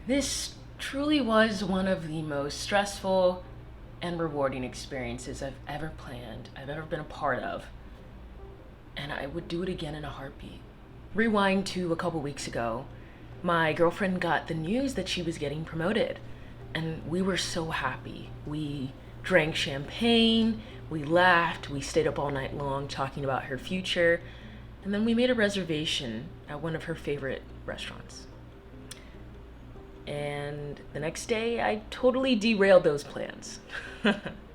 This truly was one of the most stressful and rewarding experiences I've ever planned, I've ever been a part of, and I would do it again in a heartbeat. Rewind to a couple weeks ago, my girlfriend got the news that she was getting promoted, and we were so happy. We drank champagne, we laughed, we stayed up all night long talking about her future, and then we made a reservation at one of her favorite restaurants. And the next day, I totally derailed those plans.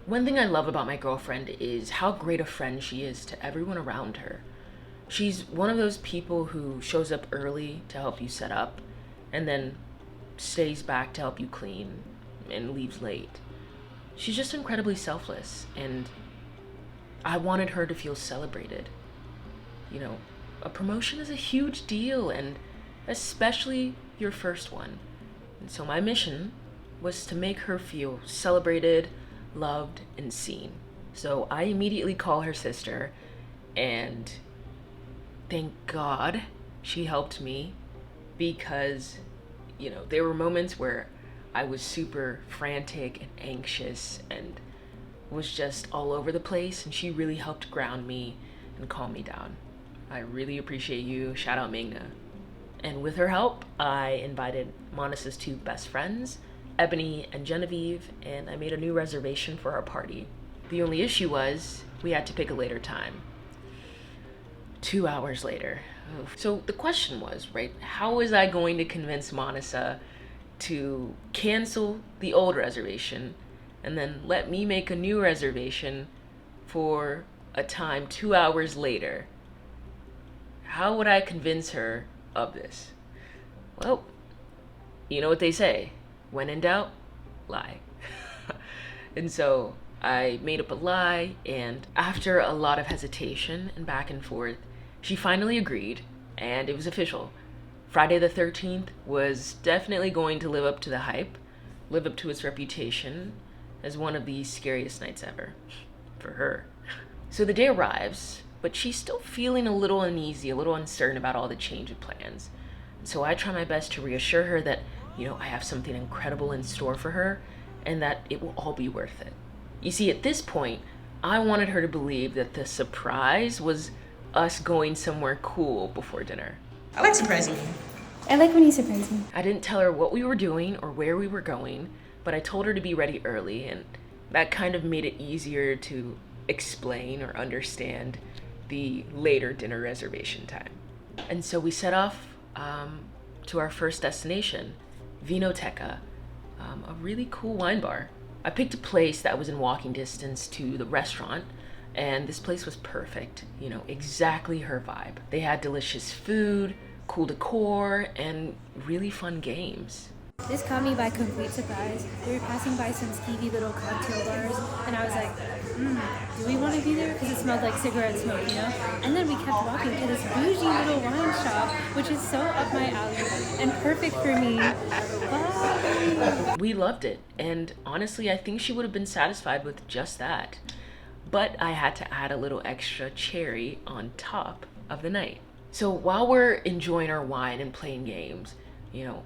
One thing I love about my girlfriend is how great a friend she is to everyone around her. She's one of those people who shows up early to help you set up and then stays back to help you clean and leaves late. She's just incredibly selfless, and I wanted her to feel celebrated. You know, a promotion is a huge deal, and especially your first one. And so my mission was to make her feel celebrated, loved, and seen. So I immediately call her sister, and thank God she helped me because, there were moments where I was super frantic and anxious and was just all over the place, and she really helped ground me and calm me down. I really appreciate you. Shout out Mingna. And with her help, I invited Monissa's two best friends, Ebony and Genevieve, and I made a new reservation for our party. The only issue was we had to pick a later time. 2 hours later. Oof. So the question was, right, how was I going to convince Monissa to cancel the old reservation and then let me make a new reservation for a time 2 hours later? How would I convince her of this? Well, you know what they say, when in doubt, lie. And so I made up a lie, and after a lot of hesitation and back and forth, she finally agreed, and it was official. Friday the 13th was definitely going to live up to the hype, live up to its reputation as one of the scariest nights ever. For her. So the day arrives, but she's still feeling a little uneasy, a little uncertain about all the change of plans. So I try my best to reassure her that, I have something incredible in store for her and that it will all be worth it. You see, at this point, I wanted her to believe that the surprise was us going somewhere cool before dinner. I like surprising you. I like when you surprise me. I didn't tell her what we were doing or where we were going, but I told her to be ready early, and that kind of made it easier to explain or understand the later dinner reservation time. And so we set off to our first destination, Vinoteca, a really cool wine bar. I picked a place that was in walking distance to the restaurant, and this place was perfect, exactly her vibe. They had delicious food, cool decor, and really fun games. This caught me by complete surprise. We were passing by some skeevy little cocktail bars, and I was like, do we want to be there? Because it smelled like cigarette smoke, And then we kept walking to this bougie little wine shop, which is so up my alley and perfect for me. Bye. We loved it, and honestly, I think she would have been satisfied with just that. But I had to add a little extra cherry on top of the night. So while we're enjoying our wine and playing games,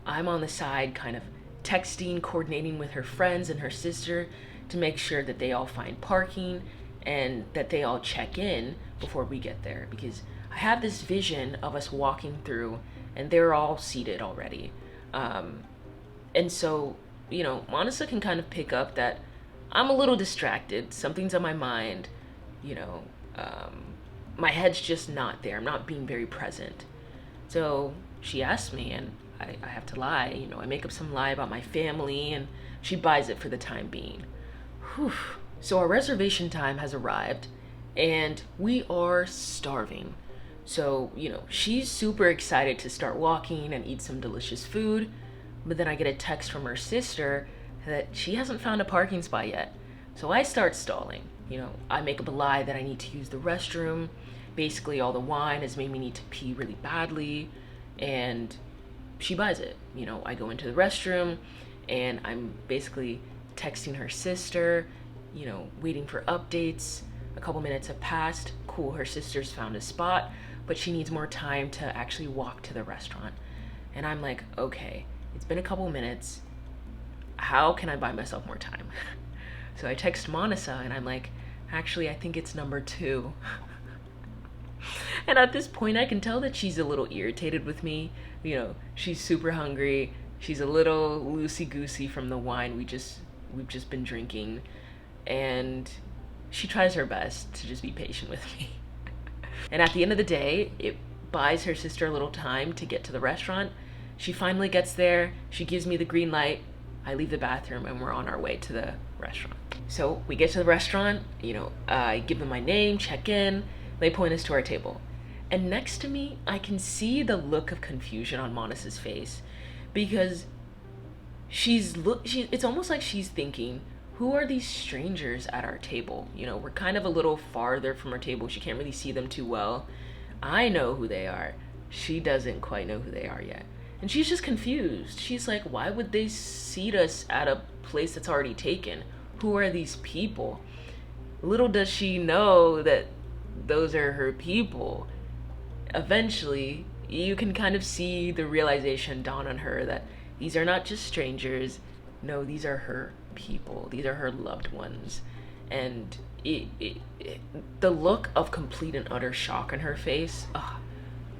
I'm on the side kind of texting, coordinating with her friends and her sister to make sure that they all find parking and that they all check in before we get there, because I have this vision of us walking through and they're all seated already. And so, Monissa can kind of pick up that I'm a little distracted. Something's on my mind, my head's just not there. I'm not being very present. So she asked me, and I have to lie. I make up some lie about my family, and she buys it for the time being. Whew. So our reservation time has arrived, and we are starving. So, she's super excited to start walking and eat some delicious food, but then I get a text from her sister that she hasn't found a parking spot yet. So I start stalling. I make up a lie that I need to use the restroom. Basically, all the wine has made me need to pee really badly, and she buys it. I go into the restroom, and I'm basically texting her sister, waiting for updates. A couple minutes have passed. Cool, her sister's found a spot, but she needs more time to actually walk to the restaurant. And I'm like, okay, It's been a couple minutes. How can I buy myself more time? So I text Monisa and I'm like, actually, I think it's number 2. And at this point, I can tell that she's a little irritated with me. You know, she's super hungry. She's a little loosey-goosey from the wine we've just been drinking. And she tries her best to just be patient with me. And at the end of the day, it buys her sister a little time to get to the restaurant. She finally gets there. She gives me the green light. I leave the bathroom and we're on our way to the restaurant. So we get to the restaurant, you know, I give them my name, check in, they point us to our table. And next to me, I can see the look of confusion on Monisa's face because it's almost like she's thinking, who are these strangers at our table? You know, we're kind of a little farther from our table. She can't really see them too well. I know who they are. She doesn't quite know who they are yet. And she's just confused. She's like, why would they seat us at a place that's already taken? Who are these people? Little does she know that those are her people. Eventually, you can kind of see the realization dawn on her that these are not just strangers. No, these are her people. These are her loved ones. And the look of complete and utter shock on her face,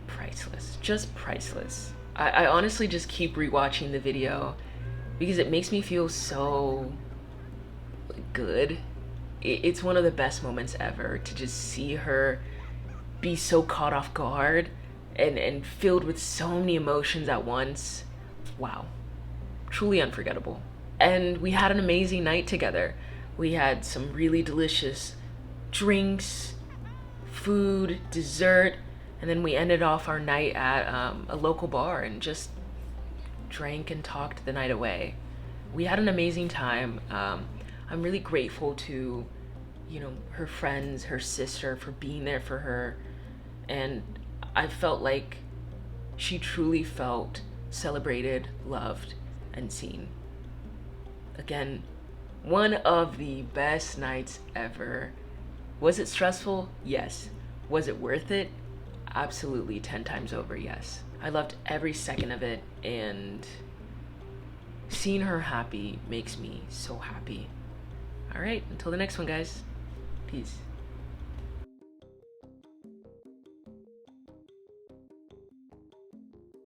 priceless. Just priceless. I honestly just keep rewatching the video because it makes me feel so good. It's one of the best moments ever to just see her be so caught off guard and filled with so many emotions at once. Wow. Truly unforgettable. And we had an amazing night together. We had some really delicious drinks, food, dessert, and then we ended off our night at a local bar and just drank and talked the night away. We had an amazing time. I'm really grateful to, you know, her friends, her sister for being there for her. And I felt like she truly felt celebrated, loved, and seen. Again, one of the best nights ever. Was it stressful? Yes. Was it worth it? Absolutely 10 times over, yes. I loved every second of it, and seeing her happy makes me so happy. All right, until the next one, guys. Peace.